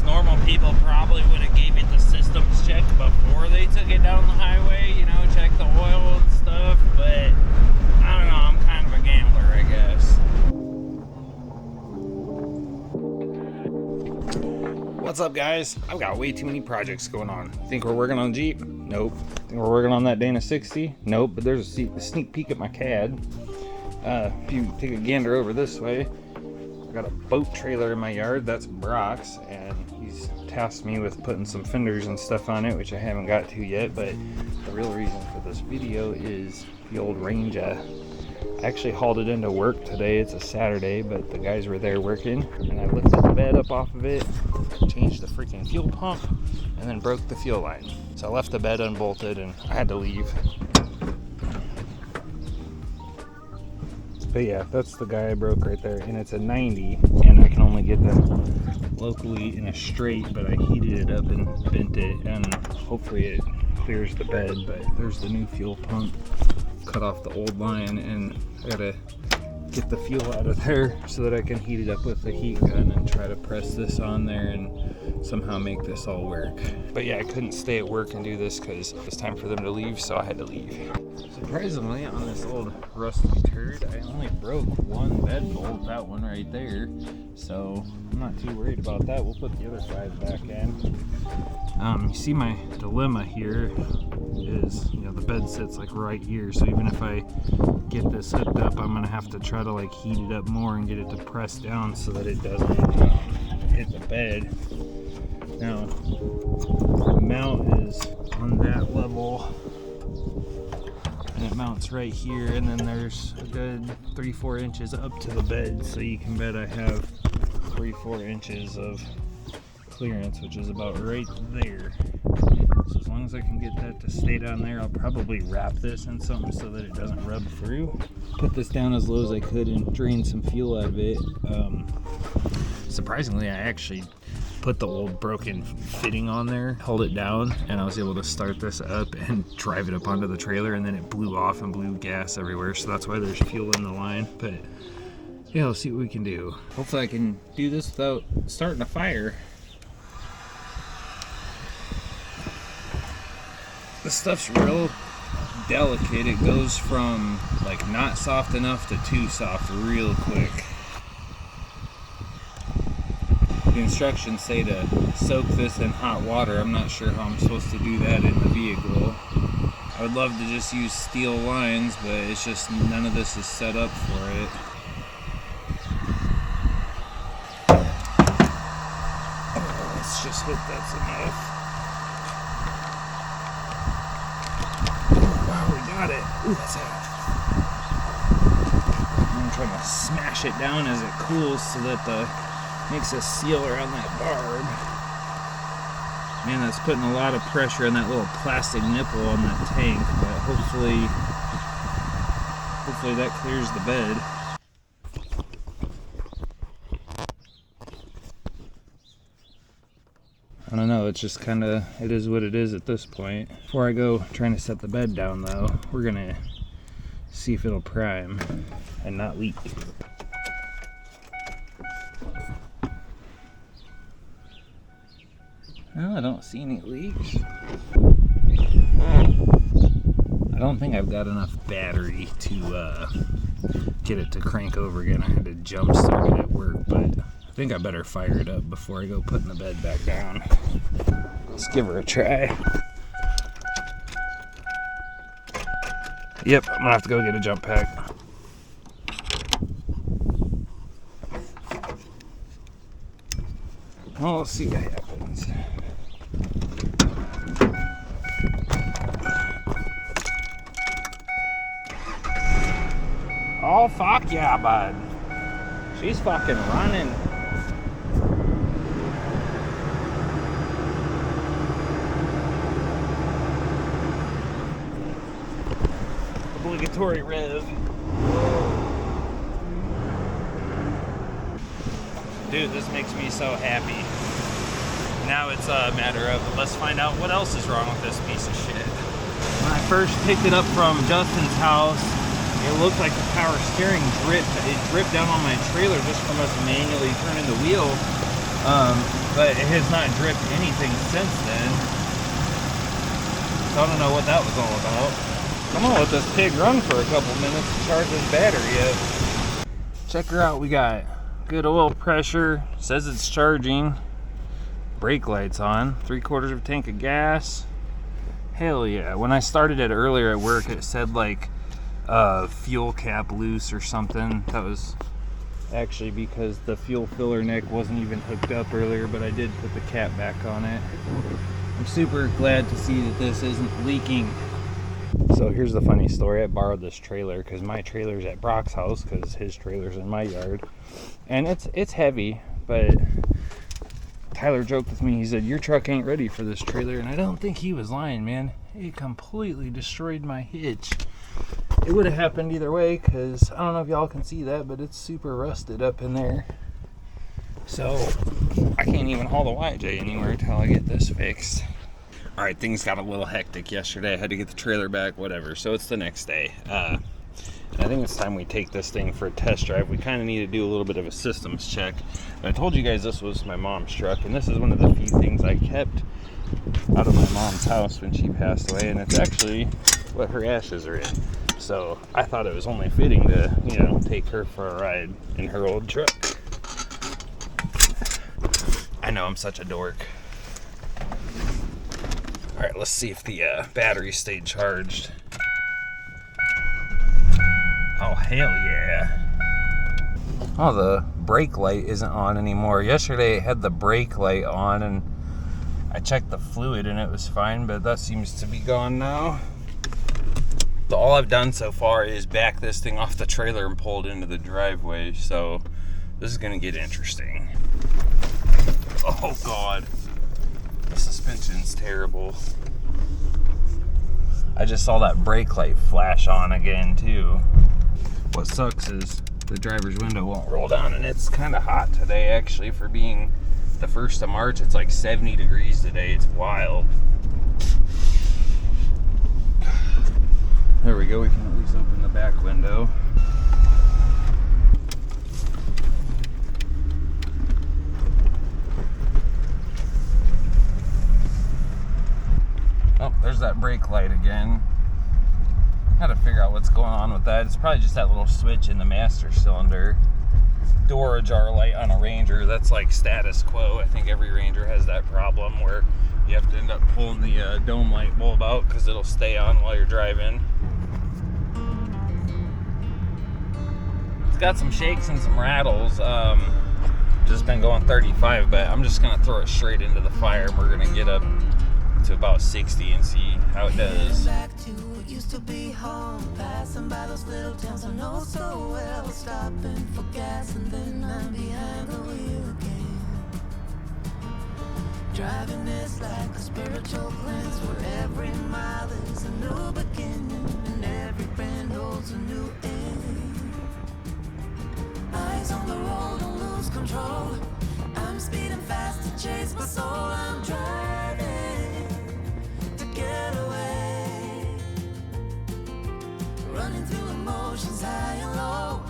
normal people probably would have gave it the systems check before they took it down the highway, you know, check the oil and stuff, but I don't know, I'm kind of a gambler, I guess. What's up, guys? I've got way too many projects going on. Think we're working on Jeep? Nope. Think we're working on that Dana 60? Nope, but there's a sneak peek at my CAD. If you take a gander over this way, I've got a boat trailer in my yard. That's Brock's, and he's tasked me with putting some fenders and stuff on it, which I haven't got to yet, but the real reason for this video is the old Ranger. I actually hauled it into work today. It's a Saturday, but the guys were there working, and I lifted the bed up off of it, changed the freaking fuel pump, and then broke the fuel line. So I left the bed unbolted and I had to leave. But yeah, that's the guy I broke right there, and it's a 90, and I can only get that locally in a straight, but I heated it up and bent it, and hopefully it clears the bed. But there's the new fuel pump, cut off the old line, and I gotta get the fuel out of there so that I can heat it up with the heat gun and try to press this on there and somehow make this all work. But yeah, I couldn't stay at work and do this because it's time for them to leave, so I had to leave. Surprisingly, on this old rusty turd, I only broke one bed bolt, that one right there, so I'm not too worried about that. We'll put the other 5 back in. You see my dilemma here is, you know, the bed sits like right here, so even if I get this hooked up, I'm gonna have to try to like heat it up more and get it to press down so that it doesn't hit the bed. Now, the mount is on that level, and it mounts right here, and then there's a good 3-4 inches up to the bed, so you can bet I have 3-4 inches of clearance, which is about right there. So as long as I can get that to stay down there, I'll probably wrap this in something so that it doesn't rub through. Put this down as low as I could and drain some fuel out of it. Surprisingly, I actually put the old broken fitting on there, held it down, and I was able to start this up and drive it up onto the trailer, and then it blew off and blew gas everywhere, so that's why there's fuel in the line. But yeah, let's see what we can do. Hopefully I can do this without starting a fire. This stuff's real delicate. It goes from like not soft enough to too soft real quick. The instructions say to soak this in hot water. I'm not sure how I'm supposed to do that in the vehicle. I would love to just use steel lines, but it's just none of this is set up for it. Let's just hope that's enough. Got it. Ooh, that's hot. I'm trying to smash it down as it cools so that makes a seal around that barb. Man, that's putting a lot of pressure on that little plastic nipple on that tank, but hopefully that clears the bed. I don't know, it's just kind of, it is what it is at this point. Before I go trying to set the bed down though, we're gonna see if it'll prime and not leak. Well, I don't see any leaks. I don't think I've got enough battery to get it to crank over again. I had to jump start it at work, but I think I better fire it up before I go putting the bed back down. Let's give her a try. Yep, I'm gonna have to go get a jump pack. Well, let's see what happens. Oh, fuck yeah, bud. She's fucking running. Obligatory rev. Dude, this makes me so happy. Now it's a matter of let's find out what else is wrong with this piece of shit. When I first picked it up from Justin's house, it looked like the power steering dripped. It dripped down on my trailer just from us manually turning the wheel. But it has not dripped anything since then. So I don't know what that was all about. I'm gonna let this pig run for a couple minutes to charge his battery up. Check her out. We got good oil pressure. Says it's charging. Brake lights on. 3/4 of a tank of gas. Hell yeah. When I started it earlier at work, it said like fuel cap loose or something. That was actually because the fuel filler neck wasn't even hooked up earlier, but I did put the cap back on it. I'm super glad to see that this isn't leaking. So here's the funny story. I borrowed this trailer because my trailer's at Brock's house because his trailer's in my yard. And it's heavy, but Tyler joked with me. He said, your truck ain't ready for this trailer. And I don't think he was lying, man. It completely destroyed my hitch. It would have happened either way because I don't know if y'all can see that, but it's super rusted up in there. So I can't even haul the YJ anywhere until I get this fixed. All right, things got a little hectic yesterday. I had to get the trailer back, whatever. So it's the next day. I think it's time we take this thing for a test drive. We kind of need to do a little bit of a systems check. I told you guys this was my mom's truck, and this is one of the few things I kept out of my mom's house when she passed away, and it's actually what her ashes are in. So I thought it was only fitting to, you know, take her for a ride in her old truck. I know, I'm such a dork. All right, let's see if the battery stayed charged. Oh, hell yeah. Oh, the brake light isn't on anymore. Yesterday it had the brake light on and I checked the fluid and it was fine, but that seems to be gone now. So all I've done so far is back this thing off the trailer and pull it into the driveway. So this is gonna get interesting. Oh God, the suspension's terrible. I just saw that brake light flash on again too. What sucks is the driver's window won't roll down, and it's kind of hot today actually for being the 1st of March. It's like 70 degrees today. It's wild. There we go. We can at least open the back window. Oh, there's that brake light again. Gotta figure out what's going on with that. It's probably just that little switch in the master cylinder. Door ajar light on a Ranger, that's like status quo. I think every Ranger has that problem where you have to end up pulling the dome light bulb out because it'll stay on while you're driving. It's got some shakes and some rattles. Just been going 35, but I'm just gonna throw it straight into the fire and we're gonna get up to about 60 and see how it does. Used to be home, passing by those little towns I know so well, stopping for gas and then I'm behind the wheel again. Driving is like a spiritual cleanse where every mile is a new beginning and every bend holds a new end. Eyes on the road, don't lose control. I'm speeding fast to chase my soul. I'm driving to get away. Running through emotions high and low,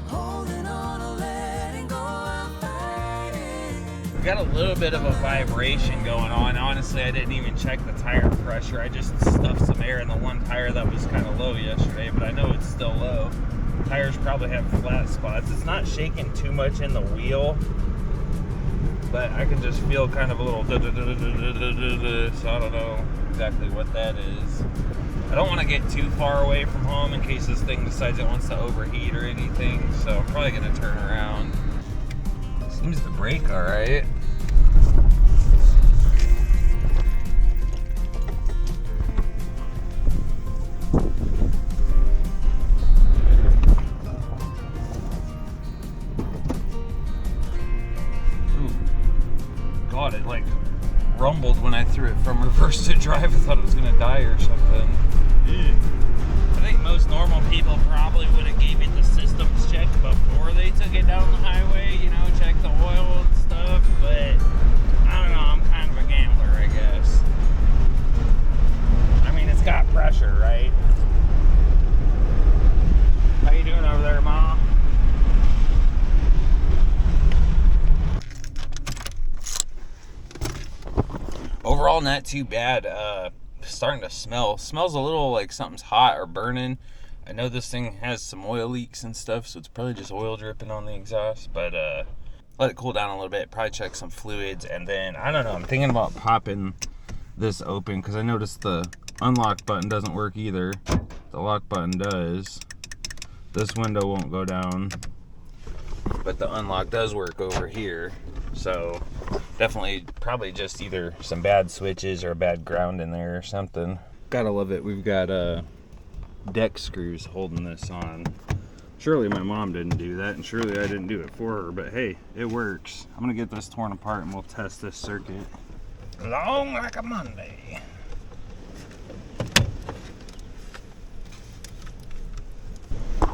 holding on or letting go, I'm fighting. We got a little bit of a vibration going on. Honestly, I didn't even check the tire pressure. I just stuffed some air in the one tire that was kind of low yesterday, but I know it's still low. Tires probably have flat spots. It's not shaking too much in the wheel, but I can just feel kind of a little so I don't know exactly what that is. I don't want to get too far away from home in case this thing decides it wants to overheat or anything, so I'm probably going to turn around. Seems to brake all right. Ooh. God, it like rumbled when I threw it from reverse to drive. I thought it was going to die or something. I think most normal people probably would have gave it the systems check before they took it down the highway, you know, check the oil and stuff, but I don't know, I'm kind of a gambler, I guess. I mean, it's got pressure, right? How you doing over there, Mom? Overall, not too bad. Starting to smells a little like something's hot or burning. I know this thing has some oil leaks and stuff, so it's probably just oil dripping on the exhaust, but let it cool down a little bit, probably check some fluids, and then I don't know, I'm thinking about popping this open because I noticed the unlock button doesn't work either. The lock button does. This window won't go down, but the unlock does work over here. So definitely probably just either some bad switches or a bad ground in there or something. Gotta love it. We've got deck screws holding this on. Surely my mom didn't do that, and surely I didn't do it for her, but hey, it works. I'm gonna get this torn apart and we'll test this circuit. Long like a Monday.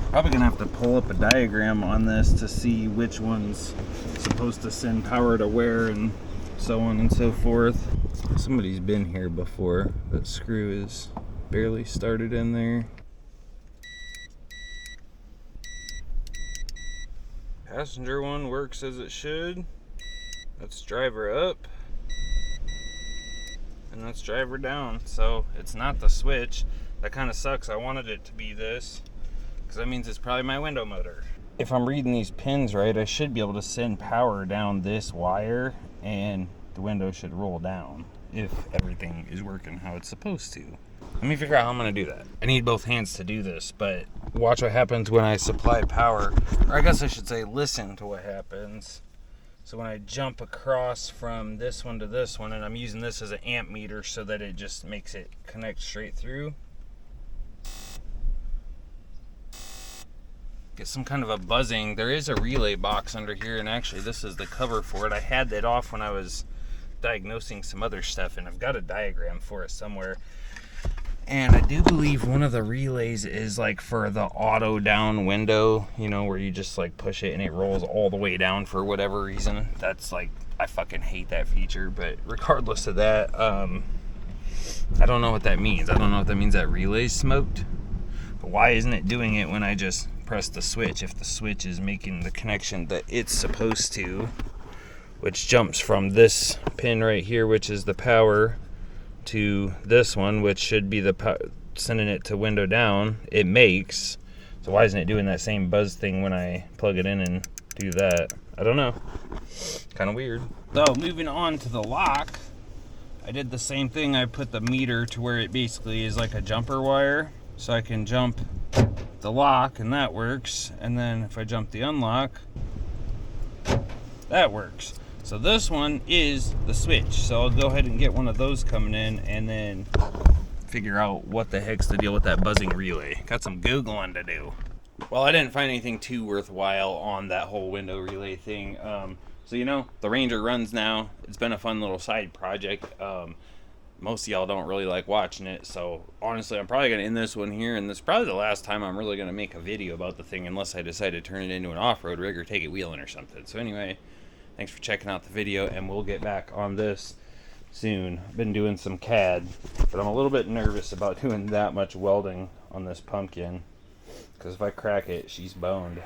Probably gonna have to pull up a diagram on this to see which one's supposed to send power to where and so on and so forth. Somebody's been here before. That screw is barely started in there. Passenger one works as it should. That's driver up. And that's driver down. So it's not the switch. That kind of sucks. I wanted it to be this, because that means it's probably my window motor. If I'm reading these pins right, I should be able to send power down this wire and the window should roll down if everything is working how it's supposed to. Let me figure out how I'm going to do that. I need both hands to do this, but watch what happens when I supply power. Or I guess I should say listen to what happens. So when I jump across from this one to this one, and I'm using this as an amp meter so that it just makes it connect straight through. Get some kind of a buzzing. There is a relay box under here, and actually this is the cover for it. I had that off when I was diagnosing some other stuff, and I've got a diagram for it somewhere. And I do believe one of the relays is like for the auto down window, you know, where you just like push it and it rolls all the way down for whatever reason. That's like, I fucking hate that feature, but regardless of that, I don't know what that means. I don't know if that means that relay's smoked, but why isn't it doing it when I just press the switch if the switch is making the connection that it's supposed to, which jumps from this pin right here, which is the power, to this one, which should be the sending it to window down. It makes. So why isn't it doing that same buzz thing when I plug it in and do that? I don't know. Kind of weird. So moving on to the lock, I did the same thing. I put the meter to where it basically is like a jumper wire, so I can jump the lock and that works. And then if I jump the unlock, that works. So this one is the switch. So I'll go ahead and get one of those coming in and then figure out what the heck's the deal with that buzzing relay. Got some Googling to do. Well, I didn't find anything too worthwhile on that whole window relay thing. So, you know, the Ranger runs now. It's been a fun little side project. Most of y'all don't really like watching it. So honestly, I'm probably going to end this one here. And this is probably the last time I'm really going to make a video about the thing, unless I decide to turn it into an off-road rig or take it wheeling or something. So anyway, thanks for checking out the video, and we'll get back on this soon. I've been doing some CAD, but I'm a little bit nervous about doing that much welding on this pumpkin, because if I crack it, she's boned.